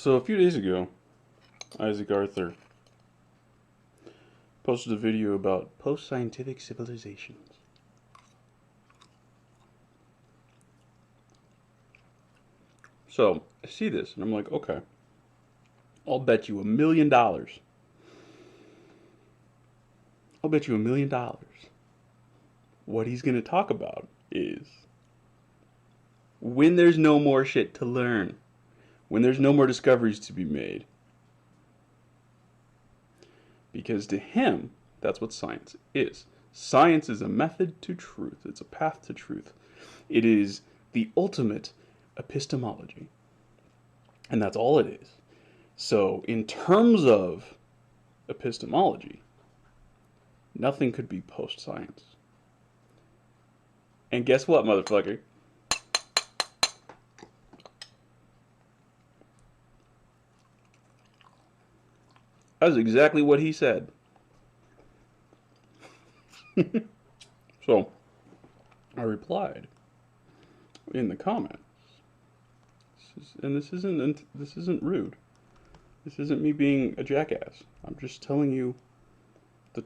So a few days ago, Isaac Arthur posted a video about post-scientific civilizations. So I see this and I'm like, okay, I'll bet you $1 million. I'll bet you $1 million. What he's going to talk about is when there's no more shit to learn, when there's no more discoveries to be made. Because to him, that's what science is. Science is a method to truth. It's a path to truth. It is the ultimate epistemology. And that's all it is. So, in terms of epistemology, nothing could be post-science. And guess what, motherfucker? That's exactly what he said. So, I replied in the comments, and this isn't rude. This isn't me being a jackass. I'm just telling you the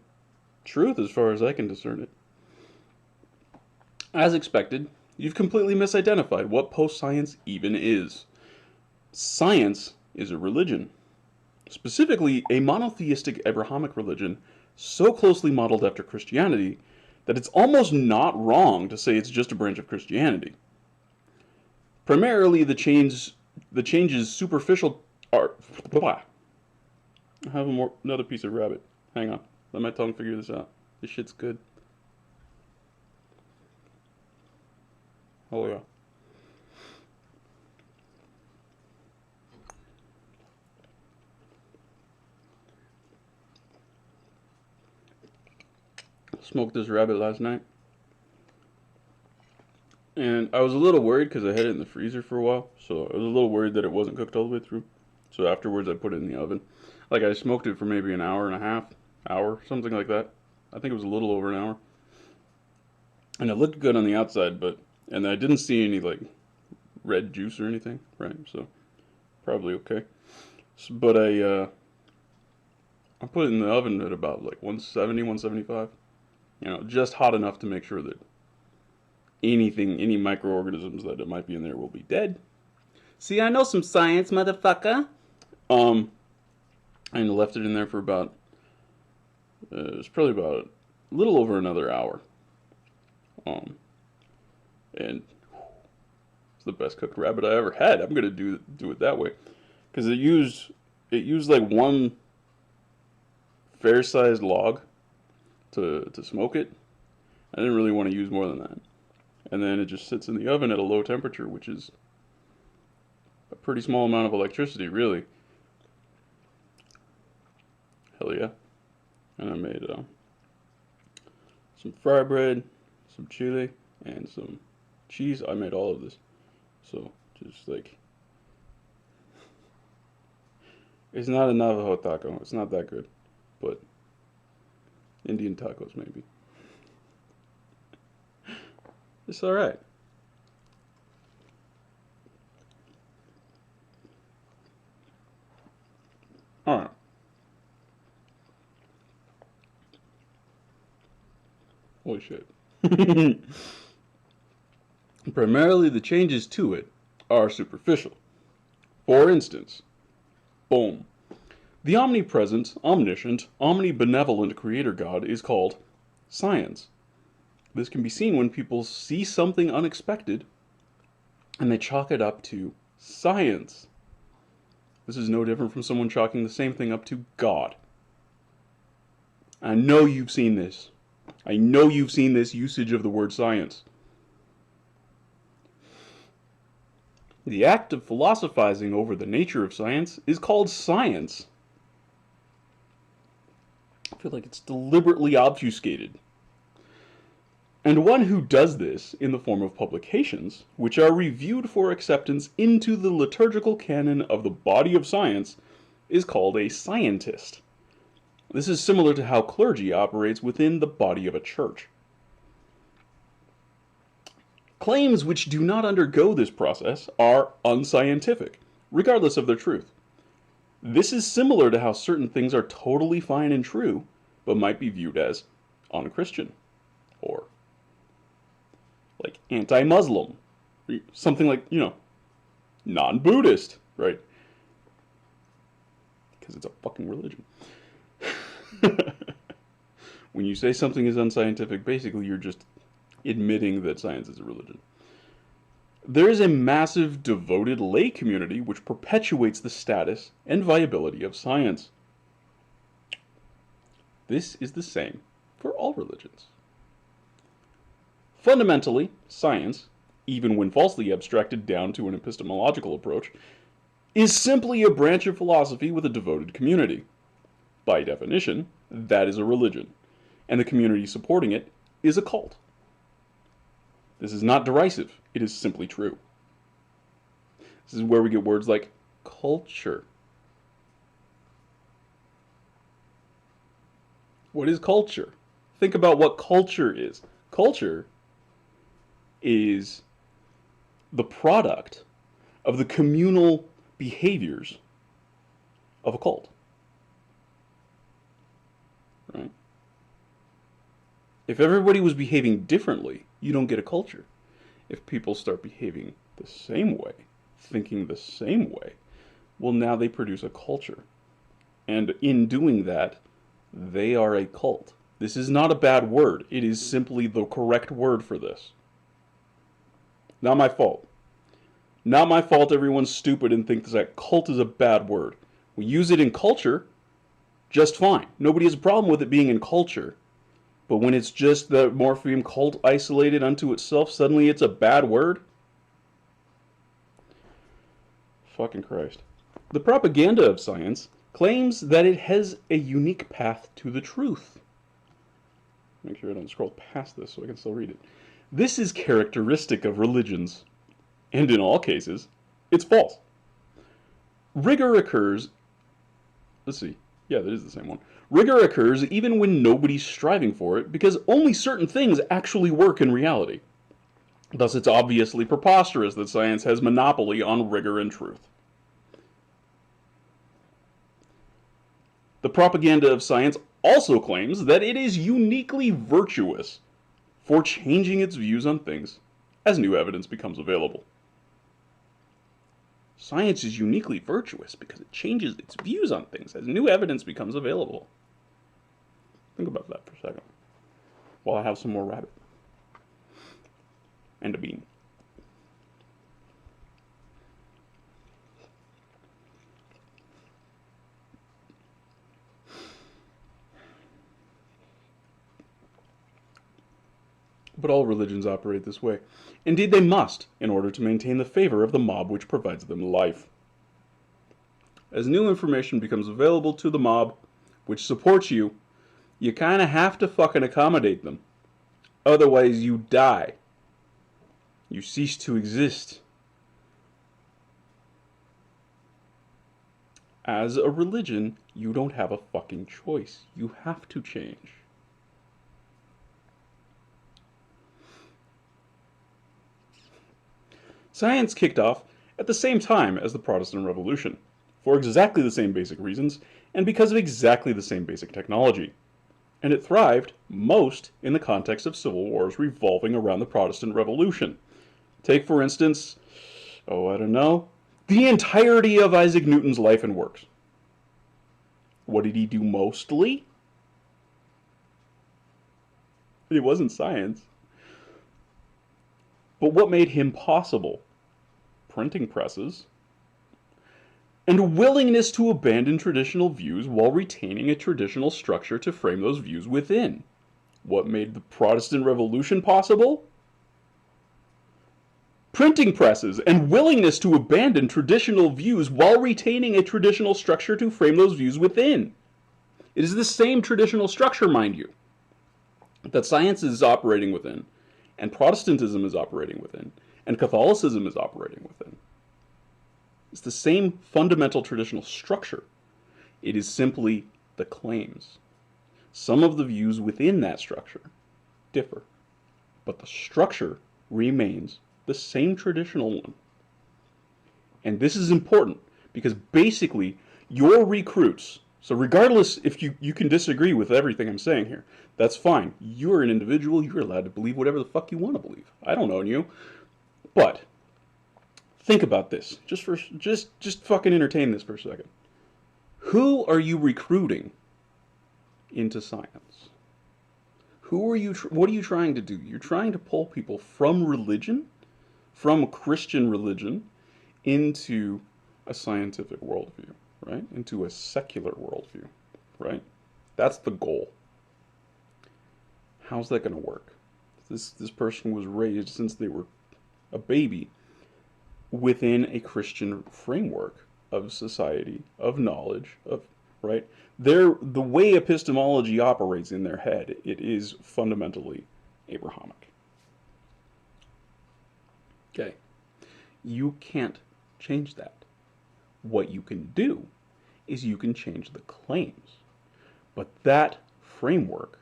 truth as far as I can discern it. As expected, you've completely misidentified what post-science even is. Science is a religion. Specifically, a monotheistic Abrahamic religion so closely modeled after Christianity that it's almost not wrong to say it's just a branch of Christianity. Primarily, the changes superficial are... I have another piece of rabbit. Hang on. Let my tongue figure this out. This shit's good. Oh yeah. Smoked this rabbit last night. And I was a little worried because I had it in the freezer for a while. So I was a little worried that it wasn't cooked all the way through. So afterwards I put it in the oven. Like I smoked it for maybe an hour and a half, something like that. I think it was a little over an hour. And it looked good on the outside, and I didn't see any like red juice or anything, right? So probably okay. But I put it in the oven at about like 170, 175. You know, just hot enough to make sure that any microorganisms that it might be in there will be dead. See, I know some science, motherfucker. And left it in there for about, it was probably about a little over another hour. And it's the best cooked rabbit I ever had. I'm gonna do it that way, because it used like one fair-sized log to smoke it. I didn't really want to use more than that. And then it just sits in the oven at a low temperature, which is a pretty small amount of electricity, really. Hell yeah. And I made some fry bread, some chili, and some cheese. I made all of this. So, just like... It's not a Navajo taco. It's not that good. But Indian tacos, maybe. It's alright. Alright. Holy shit. Primarily, the changes to it are superficial. For instance, boom. The omnipresent, omniscient, omnibenevolent creator God is called science. This can be seen when people see something unexpected and they chalk it up to science. This is no different from someone chalking the same thing up to God. I know you've seen this. I know you've seen this usage of the word science. The act of philosophizing over the nature of science is called science. I feel like it's deliberately obfuscated. And one who does this in the form of publications, which are reviewed for acceptance into the liturgical canon of the body of science, is called a scientist. This is similar to how clergy operates within the body of a church. Claims which do not undergo this process are unscientific, regardless of their truth. This is similar to how certain things are totally fine and true, but might be viewed as unchristian, or like anti-Muslim, something like, non-Buddhist, right? Because it's a fucking religion. When you say something is unscientific, basically you're just admitting that science is a religion. There is a massive devoted lay community which perpetuates the status and viability of science. This is the same for all religions. Fundamentally, science, even when falsely abstracted down to an epistemological approach, is simply a branch of philosophy with a devoted community. By definition, that is a religion, and the community supporting it is a cult. This is not derisive, it is simply true. This is where we get words like culture. What is culture? Think about what culture is. Culture is the product of the communal behaviors of a cult. Right? If everybody was behaving differently, you don't get a culture. If people start behaving the same way, thinking the same way, well, now they produce a culture. And in doing that, they are a cult. This is not a bad word. It is simply the correct word for this. Not my fault. Not my fault everyone's stupid and thinks that cult is a bad word. We use it in culture just fine. Nobody has a problem with it being in culture. But when it's just the Morphium cult isolated unto itself, suddenly it's a bad word? Fucking Christ. The propaganda of science claims that it has a unique path to the truth. Make sure I don't scroll past this so I can still read it. This is characteristic of religions, and in all cases, it's false. Rigor occurs. Let's see. Yeah, that is the same one. Rigor occurs even when nobody's striving for it, because only certain things actually work in reality. Thus, it's obviously preposterous that science has monopoly on rigor and truth. The propaganda of science also claims that it is uniquely virtuous for changing its views on things as new evidence becomes available. Science is uniquely virtuous because it changes its views on things as new evidence becomes available. Think about that for a second, while I have some more rabbit and a bean. But all religions operate this way. Indeed, they must, in order to maintain the favor of the mob which provides them life. As new information becomes available to the mob, which supports you, you kind of have to fucking accommodate them. Otherwise, you die. You cease to exist. As a religion, you don't have a fucking choice. You have to change. Science kicked off at the same time as the Protestant Revolution, for exactly the same basic reasons, and because of exactly the same basic technology. And it thrived most in the context of civil wars revolving around the Protestant Revolution. Take, for instance, the entirety of Isaac Newton's life and works. What did he do mostly? It wasn't science. But what made him possible? Printing presses, and a willingness to abandon traditional views while retaining a traditional structure to frame those views within. What made the Protestant Revolution possible? Printing presses and willingness to abandon traditional views while retaining a traditional structure to frame those views within. It is the same traditional structure, mind you, that science is operating within, and Protestantism is operating within, and Catholicism is operating within. It's the same fundamental traditional structure. It is simply the claims. Some of the views within that structure differ, but the structure remains the same traditional one. And this is important because basically Your recruits, so regardless if you can disagree with everything I'm saying here, that's fine. You're an individual, you're allowed to believe whatever the fuck you want to believe. I don't own you. But think about this. Just fucking entertain this for a second. Who are you recruiting into science? What are you trying to do? You're trying to pull people from religion, from Christian religion, into a scientific worldview, right? Into a secular worldview, right? That's the goal. How's that going to work? This person was raised since they were a baby within a Christian framework of society, of knowledge, of right? The way epistemology operates in their head, it is fundamentally Abrahamic. Okay. You can't change that. What you can do is you can change the claims. But that framework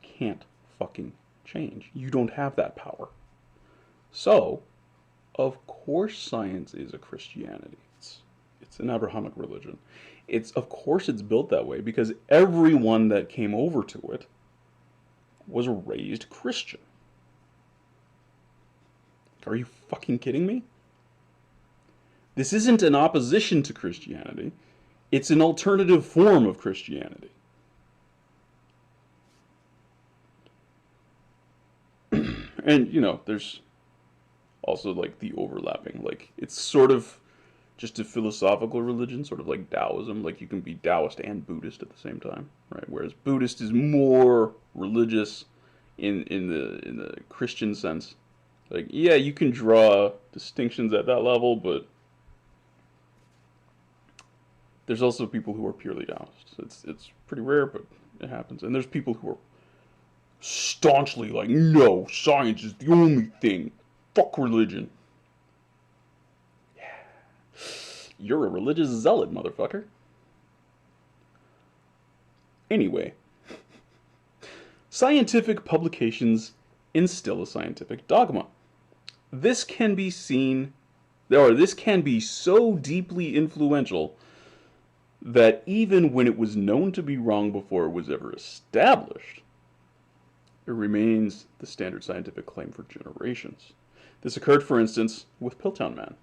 can't fucking change. You don't have that power. So, of course science is a Christianity. It's an Abrahamic religion. Of course it's built that way because everyone that came over to it was raised Christian. Are you fucking kidding me? This isn't an opposition to Christianity. It's an alternative form of Christianity. And, there's also, like, the overlapping. Like, it's sort of just a philosophical religion, sort of like Taoism. Like, you can be Taoist and Buddhist at the same time, right? Whereas Buddhist is more religious in the Christian sense. Like, yeah, you can draw distinctions at that level, but there's also people who are purely Taoist. It's pretty rare, but it happens. And there's people who are staunchly like, no, science is the only thing. Fuck religion. Yeah. You're a religious zealot, motherfucker. Anyway, scientific publications instill a scientific dogma. This can be so deeply influential that even when it was known to be wrong before it was ever established, it remains the standard scientific claim for generations. This occurred, for instance, with Piltdown Man,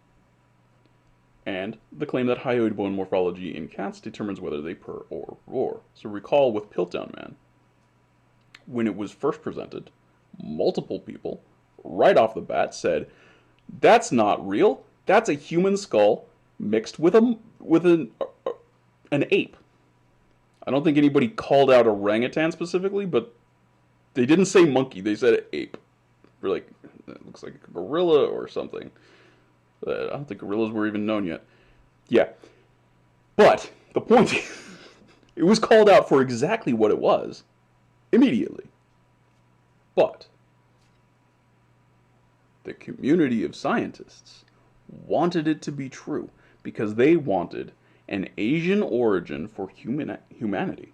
and the claim that hyoid bone morphology in cats determines whether they purr or roar. So recall with Piltdown Man, when it was first presented, multiple people, right off the bat, said, that's not real, that's a human skull mixed with an ape. I don't think anybody called out orangutan specifically, but they didn't say monkey, they said ape. We're like, it looks like a gorilla or something. I don't think gorillas were even known yet. Yeah. But the point is, it was called out for exactly what it was immediately. But the community of scientists wanted it to be true because they wanted an Asian origin for humanity.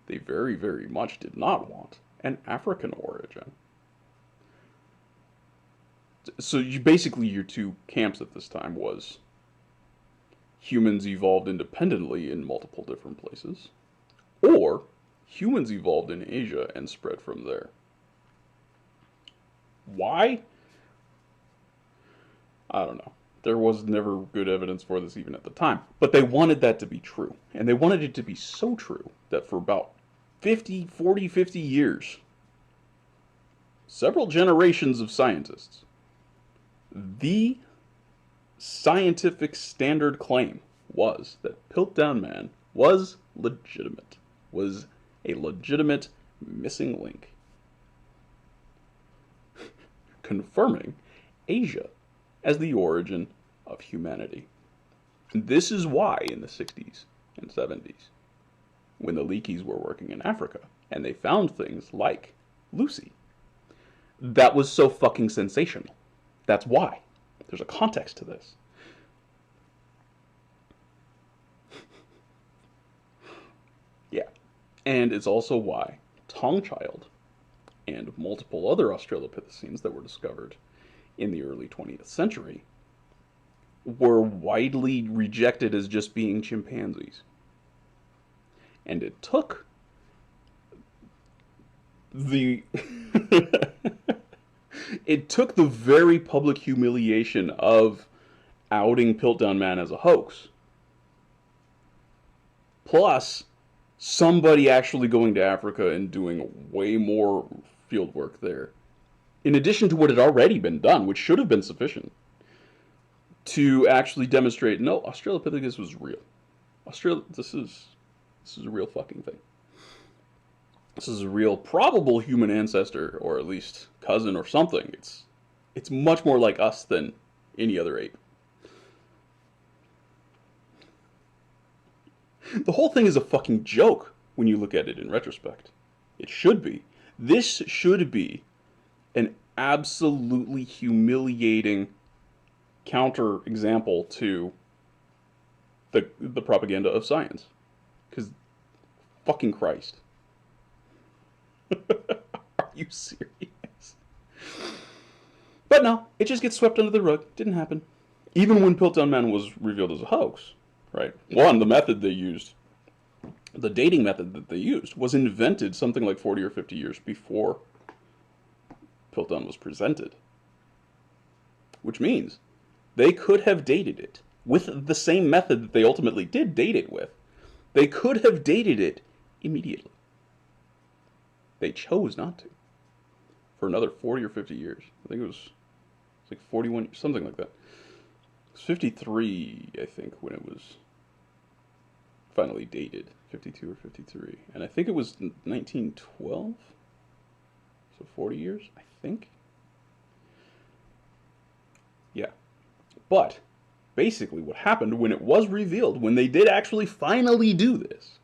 They very, very much did not want an African origin. So your two camps at this time was humans evolved independently in multiple different places, or humans evolved in Asia and spread from there. Why? I don't know. There was never good evidence for this even at the time. But they wanted that to be true. And they wanted it to be so true that for about 50 years, several generations of scientists, the scientific standard claim was that Piltdown Man was legitimate, was a legitimate missing link, confirming Asia as the origin of humanity. And this is why in the 60s and 70s, when the Leakeys were working in Africa, and they found things like Lucy, that was so fucking sensational. That's why. There's a context to this. Yeah. And it's also why Tongchild and multiple other Australopithecines that were discovered in the early 20th century were widely rejected as just being chimpanzees. And it took the it took the very public humiliation of outing Piltdown Man as a hoax, plus somebody actually going to Africa and doing way more field work there, in addition to what had already been done, which should have been sufficient, to actually demonstrate, no, Australopithecus was real. This is a real fucking thing. This is a real probable human ancestor, or at least cousin or something. It's much more like us than any other ape. The whole thing is a fucking joke when you look at it in retrospect. It should be. This should be an absolutely humiliating counter example to the propaganda of science. Because, fucking Christ. Are you serious? But no, it just gets swept under the rug. Didn't happen. Even when Piltdown Man was revealed as a hoax, right? One, the method they used, the dating method that they used, was invented something like 40 or 50 years before Piltdown was presented. Which means they could have dated it with the same method that they ultimately did date it with. They could have dated it immediately. They chose not to. For another 40 or 50 years. I think it was like 41, something like that. It was 53, I think, when it was finally dated. 52 or 53. And I think it was 1912? So 40 years, I think? Yeah. But, basically what happened when it was revealed, when they did actually finally do this,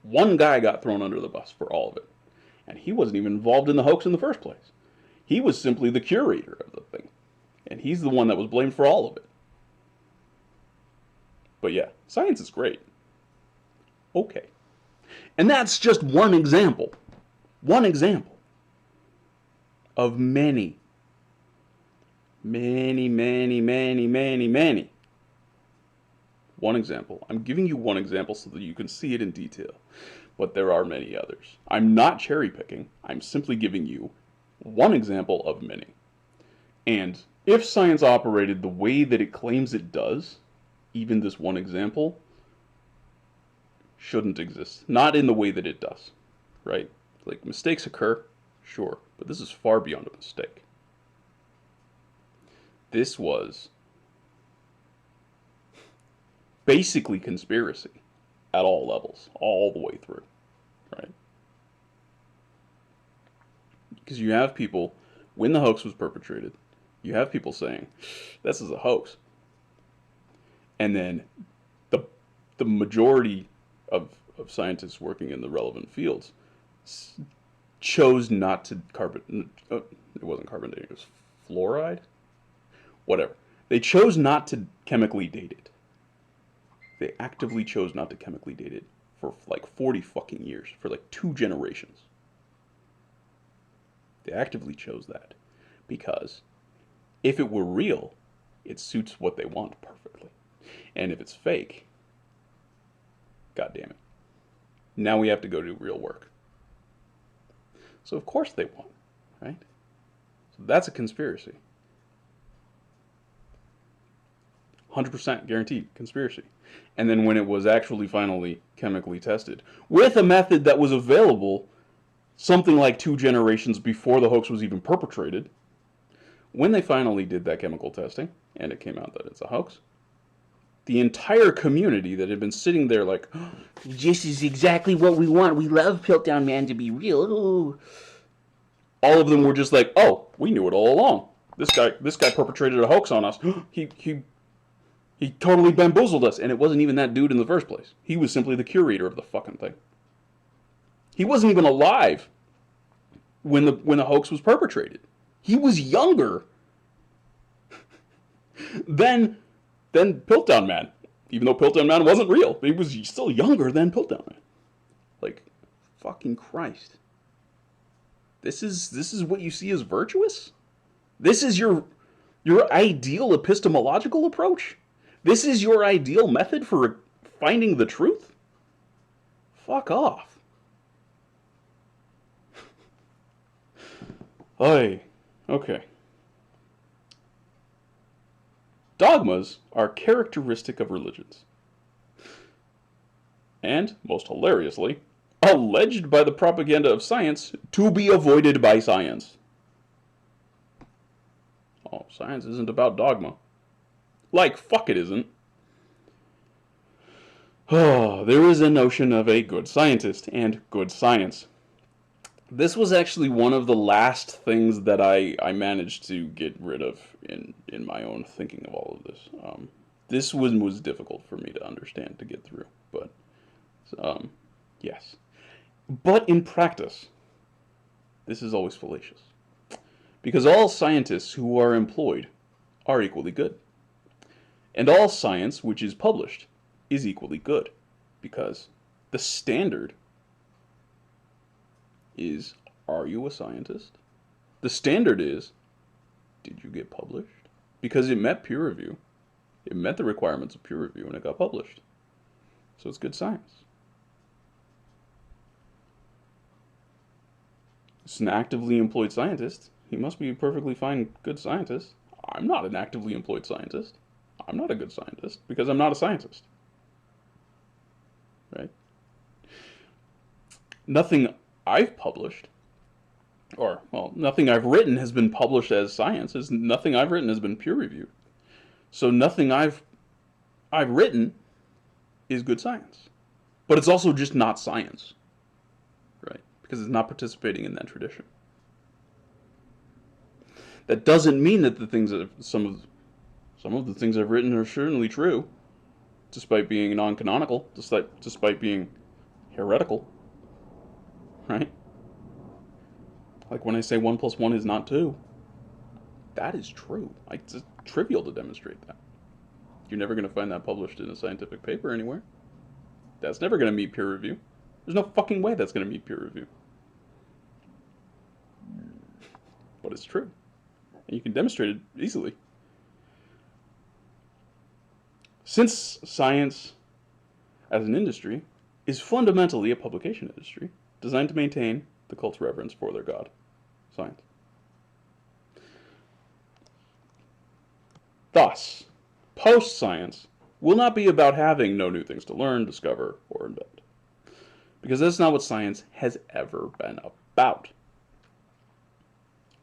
one guy got thrown under the bus for all of it. And he wasn't even involved in the hoax in the first place. He was simply the curator of the thing. And he's the one that was blamed for all of it. But yeah, science is great. Okay. And that's just one example. One example. Of many. Many, many, many, many, many. One example. I'm giving you one example so that you can see it in detail. But there are many others. I'm not cherry picking. I'm simply giving you one example of many. And if science operated the way that it claims it does, even this one example shouldn't exist. Not in the way that it does, right? Like, mistakes occur, sure, but this is far beyond a mistake. This was basically conspiracy at all levels, all the way through, right? Because you have people, when the hoax was perpetrated, you have people saying, this is a hoax. And then the majority of scientists working in the relevant fields chose not to it wasn't carbon dating, it was fluoride? Whatever. They chose not to chemically date it. They actively chose not to chemically date it for like 40 fucking years, for like 2 generations. They actively chose that because if it were real, it suits what they want perfectly. And if it's fake, god damn it. Now we have to go do real work. So of course they won, right? So that's a conspiracy. 100% guaranteed conspiracy. And then when it was actually finally chemically tested, with a method that was available something like 2 generations before the hoax was even perpetrated, when they finally did that chemical testing, and it came out that it's a hoax, the entire community that had been sitting there like, oh, this is exactly what we want. We love Piltdown Man to be real. Ooh. All of them were just like, oh, we knew it all along. This guy perpetrated a hoax on us. He totally bamboozled us, and it wasn't even that dude in the first place. He was simply the curator of the fucking thing. He wasn't even alive when the hoax was perpetrated. He was younger than Piltdown Man. Even though Piltdown Man wasn't real, he was still younger than Piltdown Man. Like, fucking Christ. This is what you see as virtuous? This is your Your ideal epistemological approach? This is your ideal method for finding the truth? Fuck off. Oy. Okay. Dogmas are characteristic of religions. And, most hilariously, alleged by the propaganda of science to be avoided by science. Oh, science isn't about dogma. Like, fuck it isn't. Oh, there is a notion of a good scientist and good science. This was actually one of the last things that I managed to get rid of in my own thinking of all of this. This was difficult for me to understand, to get through, but yes. But in practice, this is always fallacious. Because all scientists who are employed are equally good. And all science which is published is equally good. Because the standard is, are you a scientist? The standard is, did you get published? Because it met peer review. It met the requirements of peer review and it got published. So it's good science. It's an actively employed scientist. He must be a perfectly fine, good scientist. I'm not an actively employed scientist. I'm not a good scientist because I'm not a scientist. Right? Nothing I've published, or, well, nothing I've written has been published as science. Nothing I've written has been peer-reviewed. So nothing I've written is good science. But it's also just not science. Right? Because it's not participating in that tradition. That doesn't mean that the things that some of the things I've written are certainly true, despite being non-canonical, despite being heretical, right? Like when I say 1 + 1 is not 2, that is true. It's trivial to demonstrate that. You're never going to find that published in a scientific paper anywhere. That's never going to meet peer review. There's no fucking way that's going to meet peer review. But it's true. And you can demonstrate it easily. Since science, as an industry, is fundamentally a publication industry designed to maintain the cult's reverence for their god, science. Thus, post-science will not be about having no new things to learn, discover, or invent. Because that's not what science has ever been about.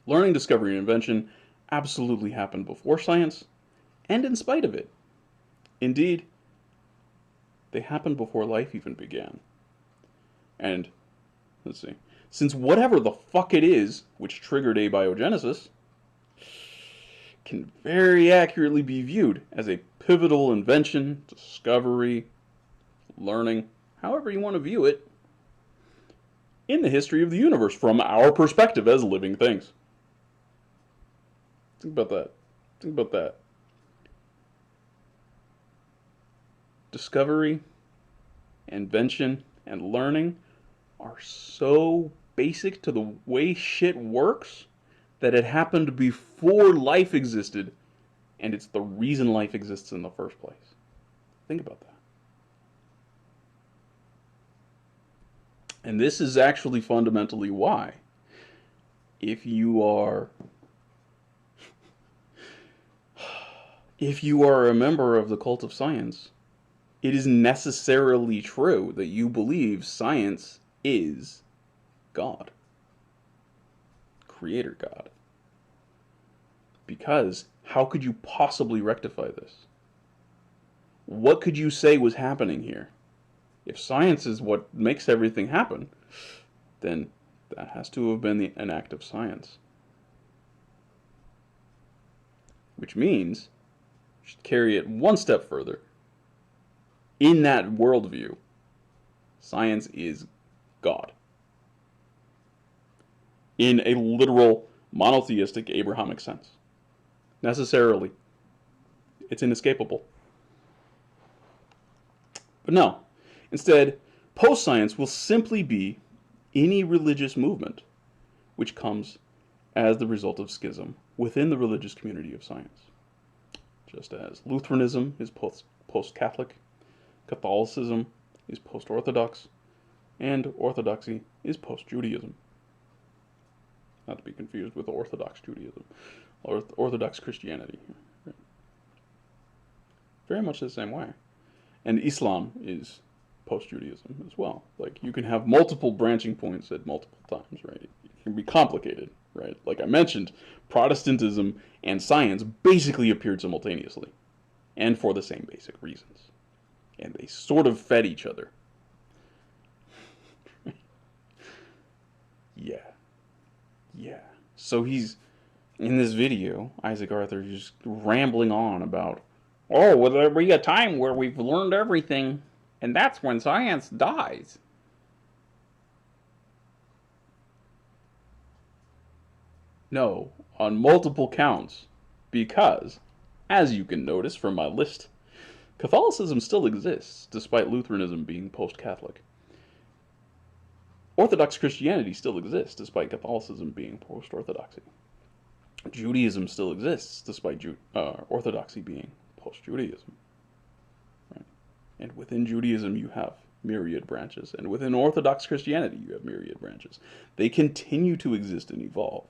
Learning, discovery, and invention absolutely happened before science, and in spite of it. Indeed, they happened before life even began. And, let's see, since whatever the fuck it is which triggered abiogenesis can very accurately be viewed as a pivotal invention, discovery, learning, however you want to view it, in the history of the universe from our perspective as living things. Think about that. Think about that. Discovery, invention, and learning are so basic to the way shit works that it happened before life existed, and it's the reason life exists in the first place. Think about that. And this is actually fundamentally why, if you are a member of the cult of science, it is necessarily true that you believe science is God. Creator God. Because how could you possibly rectify this? What could you say was happening here? If science is what makes everything happen, then that has to have been an act of science. Which means, you should carry it one step further. In that worldview, science is God. In a literal, monotheistic, Abrahamic sense. Necessarily. It's inescapable. But no. Instead, post-science will simply be any religious movement which comes as the result of schism within the religious community of science. Just as Lutheranism is post-Catholic, Catholicism is post-Orthodox, and Orthodoxy is post-Judaism. Not to be confused with Orthodox Judaism, or Orthodox Christianity. Very much the same way. And Islam is post-Judaism as well. Like, you can have multiple branching points at multiple times, right? It can be complicated, right? Like I mentioned, Protestantism and science basically appeared simultaneously, and for the same basic reasons. And they sort of fed each other. Yeah. So he's, in this video, Isaac Arthur is just rambling on about, oh, well, there'll be a time where we've learned everything, and that's when science dies. No, on multiple counts, because, as you can notice from my list, Catholicism still exists, despite Lutheranism being post-Catholic. Orthodox Christianity still exists, despite Catholicism being post-Orthodoxy. Judaism still exists, despite Orthodoxy being post-Judaism. Right? And within Judaism, you have myriad branches. And within Orthodox Christianity, you have myriad branches. They continue to exist and evolve.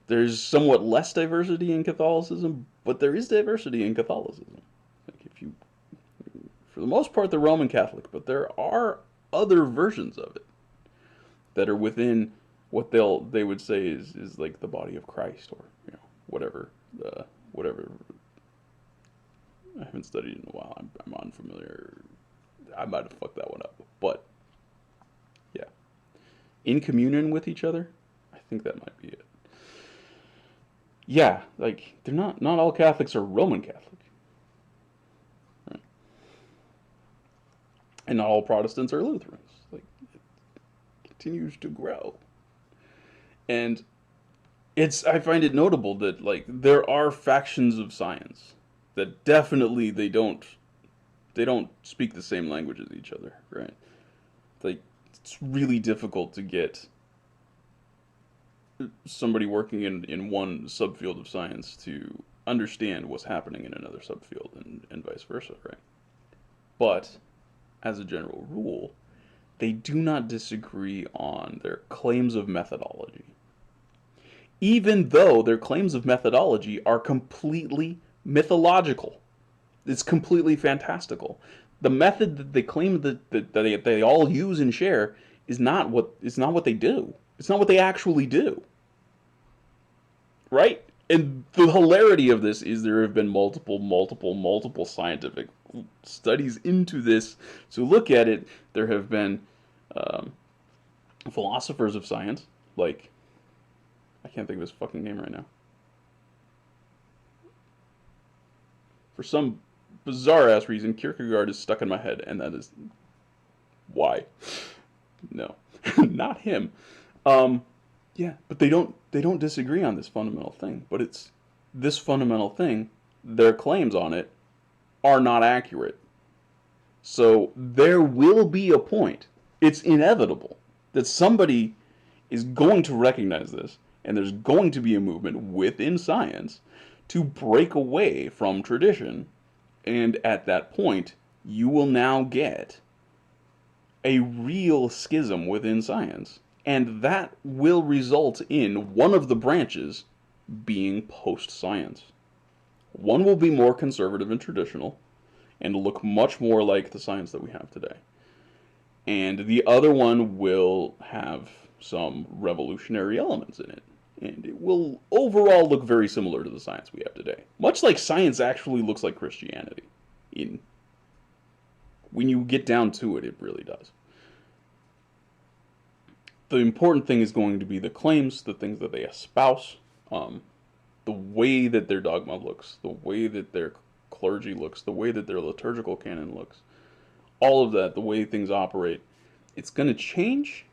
There's somewhat less diversity in Catholicism, but there is diversity in Catholicism. Like, if you, for the most part, they're Roman Catholic, but there are other versions of it that are within what they would say is like the body of Christ, or whatever. I haven't studied in a while. I'm unfamiliar. I might have fucked that one up, but yeah, in communion with each other, I think that might be it. Yeah, like, they're not all Catholics are Roman Catholic. Right? And not all Protestants are Lutherans. Like, it continues to grow. And I find it notable that, like, there are factions of science that definitely they don't speak the same language as each other, right? Like, it's really difficult to get somebody working in one subfield of science to understand what's happening in another subfield, and vice versa, right? But, as a general rule, they do not disagree on their claims of methodology. Even though their claims of methodology are completely mythological. It's completely fantastical. The method that they claim that they all use and share is not what they do. It's not what they actually do. Right? And the hilarity of this is there have been multiple scientific studies into this. So look at it. There have been philosophers of science, like, I can't think of his fucking name right now. For some bizarre ass reason, Kierkegaard is stuck in my head, and that is why. No, not him. Yeah, but they don't disagree on this fundamental thing. But it's this fundamental thing, their claims on it are not accurate. So there will be a point, it's inevitable, that somebody is going to recognize this, and there's going to be a movement within science to break away from tradition. And at that point, you will now get a real schism within science. And that will result in one of the branches being post-science. One will be more conservative and traditional, and look much more like the science that we have today. And the other one will have some revolutionary elements in it. And it will overall look very similar to the science we have today. Much like science actually looks like Christianity. When you get down to it, it really does. The important thing is going to be the claims, the things that they espouse, the way that their dogma looks, the way that their clergy looks, the way that their liturgical canon looks. All of that, the way things operate. It's going to change.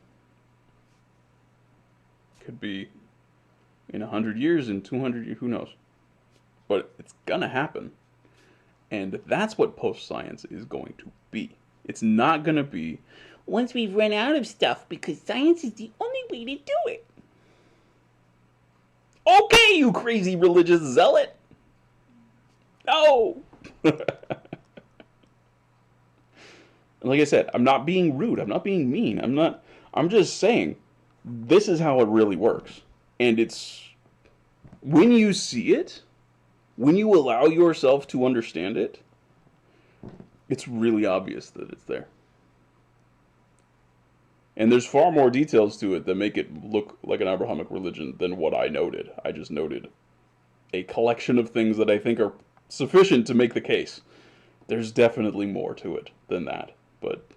Could be in 100 years, in 200 years, who knows? But it's gonna happen. And that's what post-science is going to be. It's not gonna be once we've run out of stuff because science is the only way to do it. Okay, you crazy religious zealot. No. Like I said, I'm not being rude. I'm not being mean. I'm just saying this is how it really works. And it's when you see it, when you allow yourself to understand it, it's really obvious that it's there. And there's far more details to it that make it look like an Abrahamic religion than what I noted. I just noted a collection of things that I think are sufficient to make the case. There's definitely more to it than that. But